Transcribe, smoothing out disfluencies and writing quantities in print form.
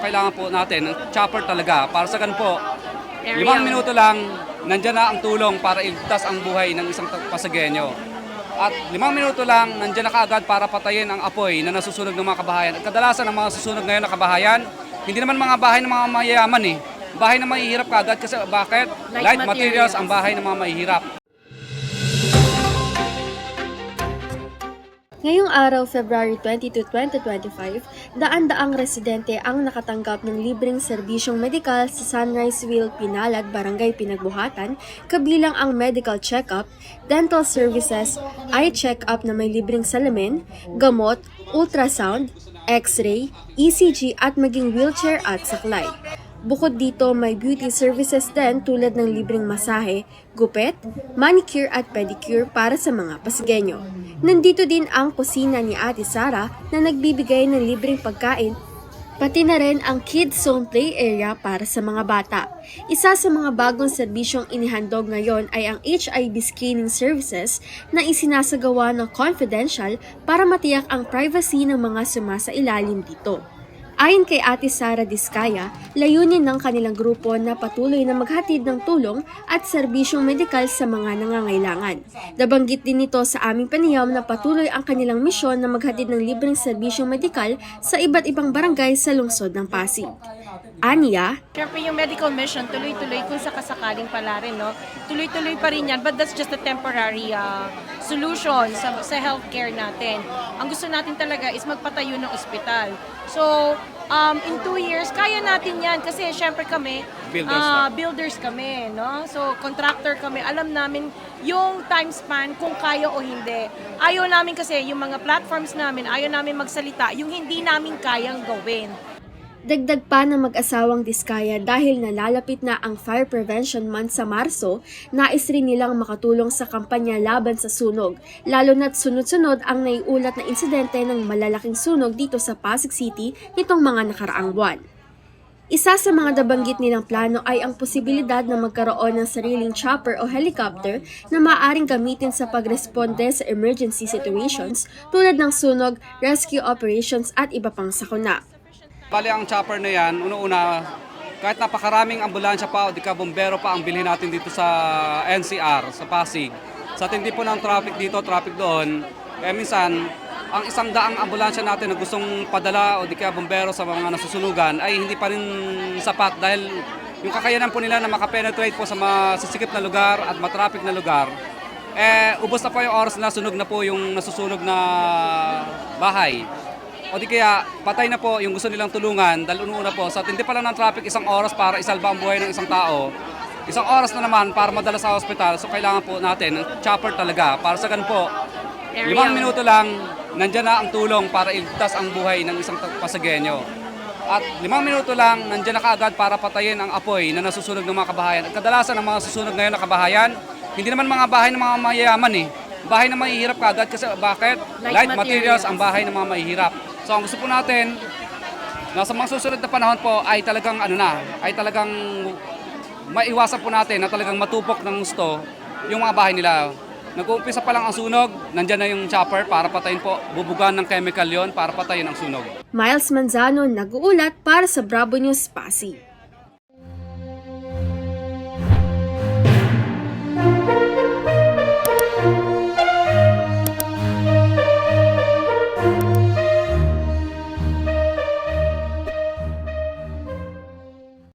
kailangan po natin ng chopper talaga. Para sa ganun po, 5 minuto lang, nandyan na ang tulong para iligtas ang buhay ng isang Pasagueño. At 5 minuto lang, nandyan na kaagad para patayin ang apoy na nasusunog ng mga kabahayan. At kadalasan ng mga susunog ngayon na kabahayan, hindi naman mga bahay ng mga mayayaman eh. Bahay na mahihirap kaagad kasi bakit? Light materials ang bahay ng mga mahihirap. Ngayong araw, February 22, 2025, daan-daang residente ang nakatanggap ng libreng serbisyong medikal sa Sunriseville, Pinalad, Barangay Pinagbuhatan, kabilang ang medical check-up, dental services, eye check-up na may libreng salamin, gamot, ultrasound, x-ray, ECG at maging wheelchair at saklay. Bukod dito, may beauty services din tulad ng libreng masahe, gupit, manicure at pedicure para sa mga Pasigueño. Nandito din ang kusina ni Ate Sara na nagbibigay ng libreng pagkain, pati na rin ang kids zone play area para sa mga bata. Isa sa mga bagong serbisyong inihandog ngayon ay ang HIV screening services na isinasagawa ng confidential para matiyak ang privacy ng mga sumasailalim dito. Ayon kay Ate Sara Diskaya, layunin ng kanilang grupo na patuloy na maghatid ng tulong at serbisyong medikal sa mga nangangailangan. Nabanggit din nito sa aming panayam na patuloy ang kanilang misyon na maghatid ng libreng serbisyong medikal sa iba't ibang barangay sa lungsod ng Pasig. Aniya, Siyempre yung medical mission, tuloy-tuloy kung sakasakaling pala rin, no? Tuloy-tuloy pa rin yan, but that's just a temporary solution sa healthcare natin. Ang gusto natin talaga is magpatayo ng ospital. So, in 2 years, kaya natin yan kasi siyempre kami, builders kami, no? So, contractor kami, alam namin yung time span kung kaya o hindi. Ayaw namin kasi yung mga platforms namin, ayaw namin magsalita, yung hindi namin kayang gawin. dagdag pa ng mag-asawang Diskaya dahil nalalapit na ang Fire Prevention Month sa Marso, nais rin nilang makatulong sa kampanya laban sa sunog, lalo na't sunod-sunod ang naiulat na insidente ng malalaking sunog dito sa Pasig City nitong mga nakaraang buwan. Isa sa mga nabanggit nilang plano ay ang posibilidad na magkaroon ng sariling chopper o helicopter na maaaring gamitin sa pagresponde sa emergency situations tulad ng sunog, rescue operations at iba pang sakuna. Bali ang chopper na yan, una-una, kahit napakaraming ambulansya pa o di ka bombero pa ang bilhin natin dito sa NCR, sa Pasig. Sa tindi po ng traffic dito, traffic doon, kaya minsan, ang 100 ambulansya natin na gustong padala o di kaya bombero sa mga nasusunugan ay hindi pa rin sapat dahil yung kakayanan po nila na makapenetrate po sa masisikip na lugar at matraffic na lugar, ubos na po yung oras na sunog na po yung nasusunog na bahay. O di kaya patay na po yung gusto nilang tulungan dahil una po sa tindi pa lang ng traffic 1 oras para isalba ang buhay ng isang tao. 1 oras na naman para madala sa ospital, so kailangan po natin ng chopper talaga. Para sa ganun po, 5 minuto lang, nandyan na ang tulong para iligtas ang buhay ng isang Pasagueño. At 5 minuto lang, nandyan na kaagad para patayin ang apoy na nasusunog ng mga kabahayan. At kadalasan ng mga susunog ngayon na kabahayan, hindi naman mga bahay ng mga mayayaman eh. Bahay na mahihirap kaagad kasi bakit? Light materials ang bahay ng mga mahihirap. So ang gusto po natin, nasa mga susunod na panahon po ay talagang talagang maiwasan po natin na talagang matupok ng gusto yung mga bahay nila. Nag-uumpisa pa lang ang sunog, nandyan na yung chopper para patayin po, bubugan ng chemical yon para patayin ang sunog. Miles Manzano nag-uulat para sa Bravo News Pasig.